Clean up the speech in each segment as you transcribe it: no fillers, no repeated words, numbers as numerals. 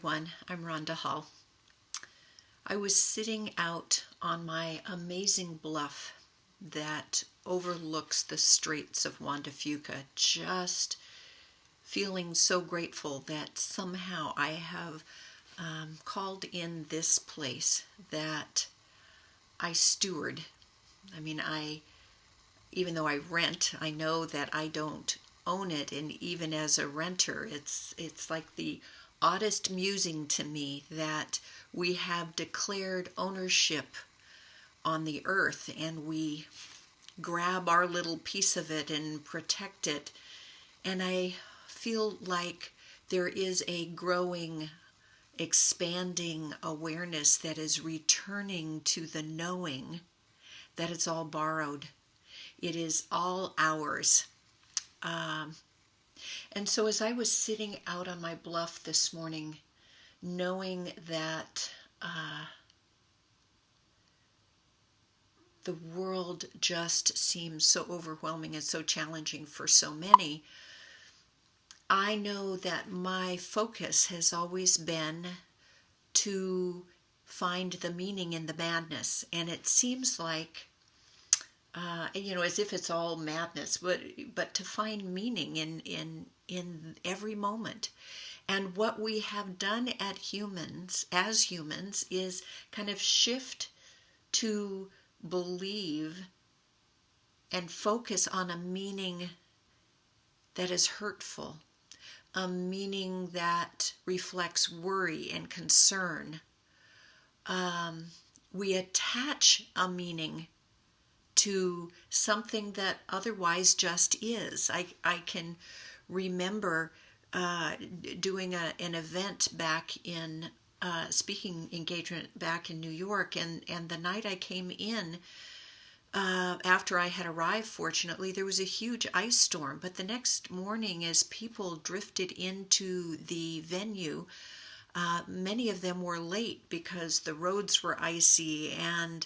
everyone. I'm Rhonda Hull. I was sitting out on my amazing bluff that overlooks the Straits of Juan de Fuca, just feeling so grateful that somehow I have called in this place that I steward. Even though I rent, I know that I don't own it, and even as a renter, it's like the oddest musing to me that we have declared ownership on the earth and we grab our little piece of it and protect it. And I feel like there is a growing, expanding awareness that is returning to the knowing that it's all borrowed. It is all ours. And so as I was sitting out on my bluff this morning, knowing that the world just seems so overwhelming and so challenging for so many, I know that my focus has always been to find the meaning in the madness. And it seems like as if it's all madness, but to find meaning in every moment. And what we have done as humans, is kind of shift to believe and focus on a meaning that is hurtful, a meaning that reflects worry and concern. We attach a meaning to something that otherwise just is. I can remember doing an event back in speaking engagement back in New York, and the night I came in, after I had arrived, fortunately, there was a huge ice storm. But the next morning, as people drifted into the venue, many of them were late because the roads were icy and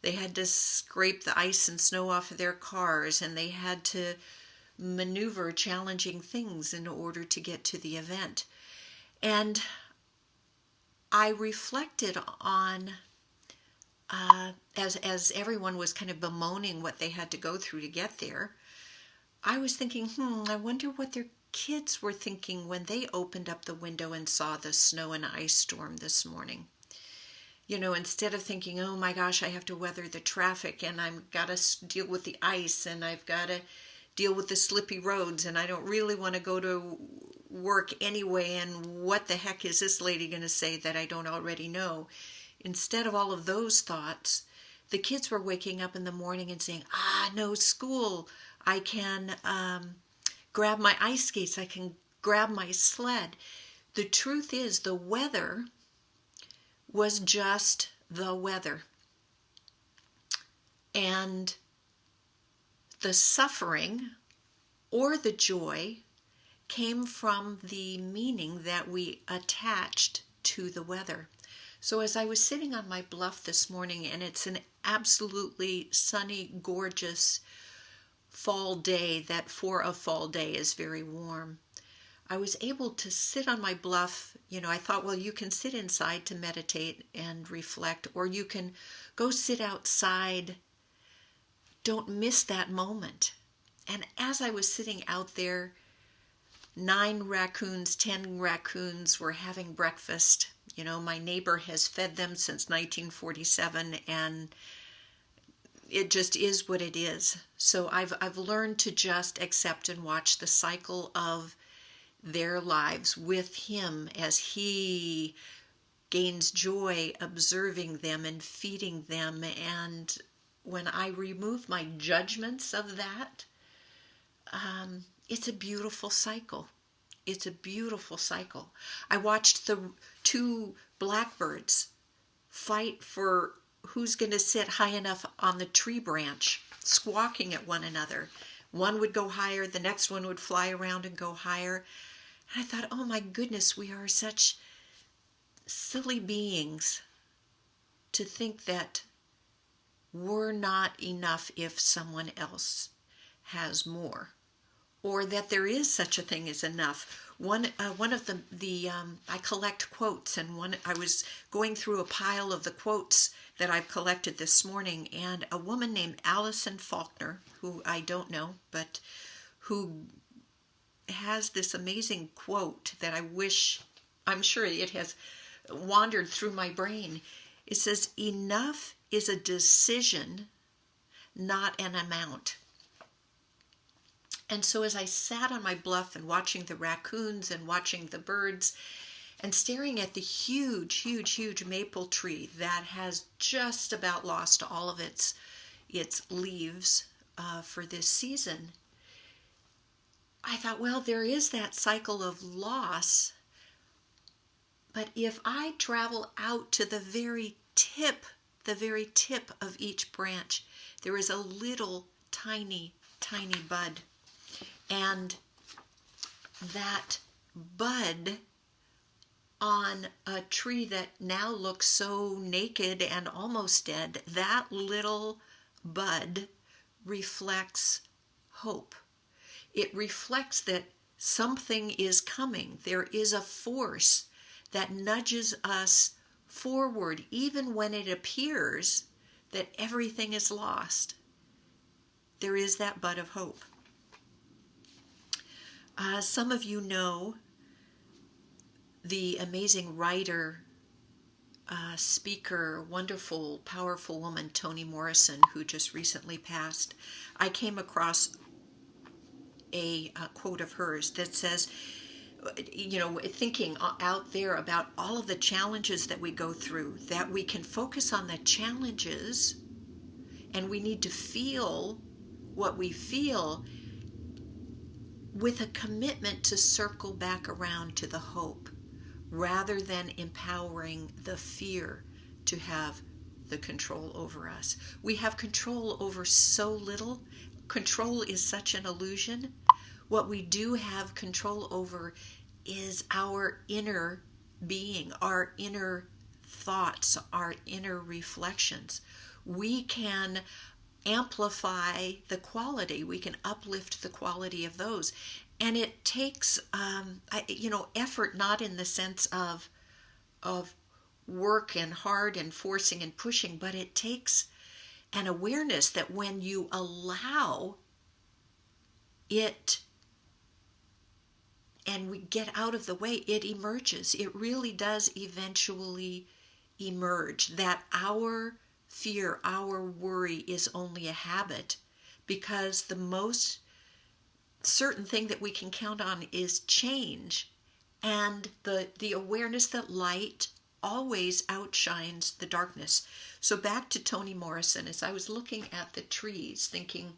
they had to scrape the ice and snow off of their cars, and they had to maneuver challenging things in order to get to the event. And I reflected on, as everyone was kind of bemoaning what they had to go through to get there, I was thinking, I wonder what their kids were thinking when they opened up the window and saw the snow and ice storm this morning. Instead of thinking, oh my gosh, I have to weather the traffic and I've got to deal with the ice and I've got to deal with the slippy roads and I don't really want to go to work anyway, and what the heck is this lady going to say that I don't already know? Instead of all of those thoughts, the kids were waking up in the morning and saying, no school. I can grab my ice skates. I can grab my sled. The truth is, the weather was just the weather. And the suffering or the joy came from the meaning that we attached to the weather. So as I was sitting on my bluff this morning, and it's an absolutely sunny, gorgeous fall day that for a fall day is very warm, I was able to sit on my bluff. I thought, well, you can sit inside to meditate and reflect, or you can go sit outside. Don't miss that moment. And as I was sitting out there, 10 raccoons were having breakfast. My neighbor has fed them since 1947, and it just is what it is. So I've learned to just accept and watch the cycle of their lives with him as he gains joy observing them and feeding them. And when I remove my judgments of that, it's a beautiful cycle. It's a beautiful cycle. I watched the two blackbirds fight for who's going to sit high enough on the tree branch, squawking at one another. One would go higher, the next one would fly around and go higher. And I thought, oh my goodness, we are such silly beings to think that we're not enough if someone else has more, or that there is such a thing as enough. One of the I collect quotes, and I was going through a pile of the quotes that I've collected this morning, and a woman named Allison Faulkner, who I don't know, but who has this amazing quote that I'm sure it has wandered through my brain. It says, "Enough is a decision, not an amount." And so as I sat on my bluff and watching the raccoons and watching the birds and staring at the huge, huge, huge maple tree that has just about lost all of its leaves for this season, I thought, well, there is that cycle of loss, but if I travel out to the very tip of each branch, there is a little tiny, tiny bud. And that bud on a tree that now looks so naked and almost dead, that little bud reflects hope. It reflects that something is coming. There is a force that nudges us forward, even when it appears that everything is lost. There is that bud of hope. Some of you know the amazing writer, speaker, wonderful, powerful woman, Toni Morrison, who just recently passed. I came across a quote of hers that says, thinking out there about all of the challenges that we go through, that we can focus on the challenges and we need to feel what we feel with a commitment to circle back around to the hope, rather than empowering the fear to have the control over us. We have control over so little. Control is such an illusion. What we do have control over is our inner being, our inner thoughts, our inner reflections. We can amplify the quality, we can uplift the quality of those. And it takes effort, not in the sense of work and hard and forcing and pushing, but it takes an awareness that when you allow it and we get out of the way, it emerges. It really does eventually emerge, that our fear, our worry is only a habit, because the most certain thing that we can count on is change, and the awareness that light always outshines the darkness. So back to Toni Morrison, as I was looking at the trees, thinking,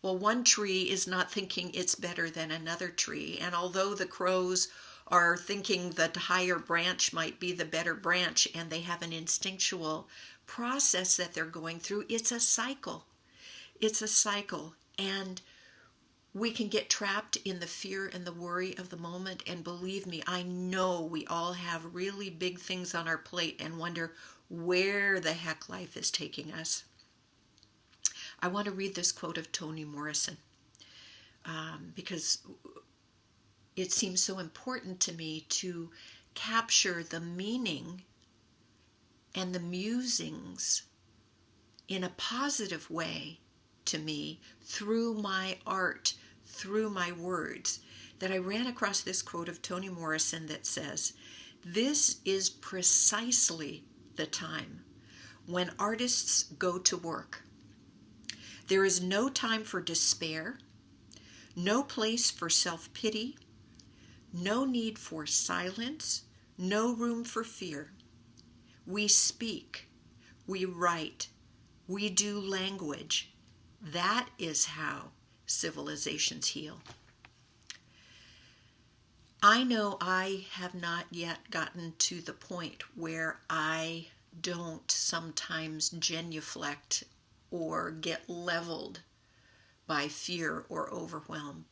well, one tree is not thinking it's better than another tree, and although the crows are thinking the higher branch might be the better branch, and they have an instinctual process that they're going through, it's a cycle. It's a cycle, and we can get trapped in the fear and the worry of the moment, and believe me, I know we all have really big things on our plate and wonder where the heck life is taking us. I want to read this quote of Toni Morrison because it seems so important to me to capture the meaning and the musings in a positive way to me through my art, through my words, that I ran across this quote of Toni Morrison that says, "This is precisely the time when artists go to work. There is no time for despair, no place for self-pity, no need for silence, no room for fear. We speak, we write, we do language. That is how civilizations heal." I know I have not yet gotten to the point where I don't sometimes genuflect or get leveled by fear or overwhelm.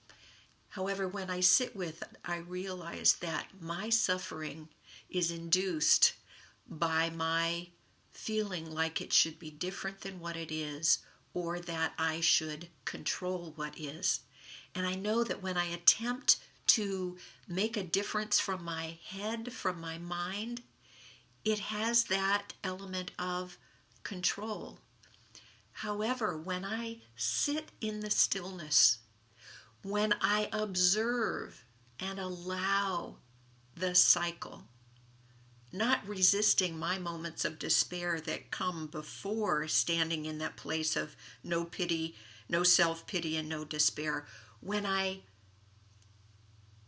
However, when I sit with it, I realize that my suffering is induced by my feeling like it should be different than what it is, or that I should control what is. And I know that when I attempt to make a difference from my head, from my mind, it has that element of control. However, when I sit in the stillness, when I observe and allow the cycle, not resisting my moments of despair that come before standing in that place of no pity, no self-pity, and no despair, when I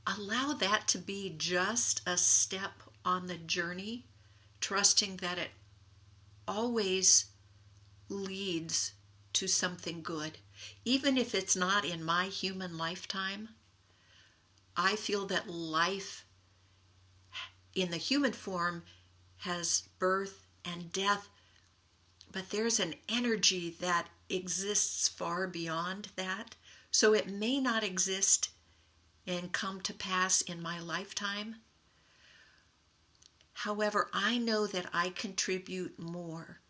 allow that to be just a step on the journey, trusting that it always leads to something good. Even if it's not in my human lifetime, I feel that life in the human form has birth and death, but there's an energy that exists far beyond that. So it may not exist and come to pass in my lifetime. However, I know that I contribute more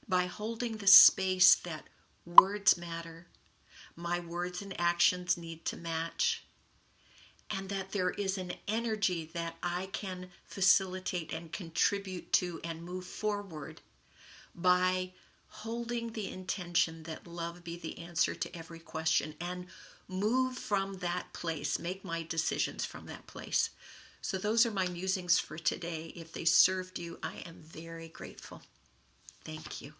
by holding the space that words matter, my words and actions need to match, and that there is an energy that I can facilitate and contribute to and move forward by holding the intention that love be the answer to every question and move from that place, make my decisions from that place. So those are my musings for today. If they served you, I am very grateful. Thank you.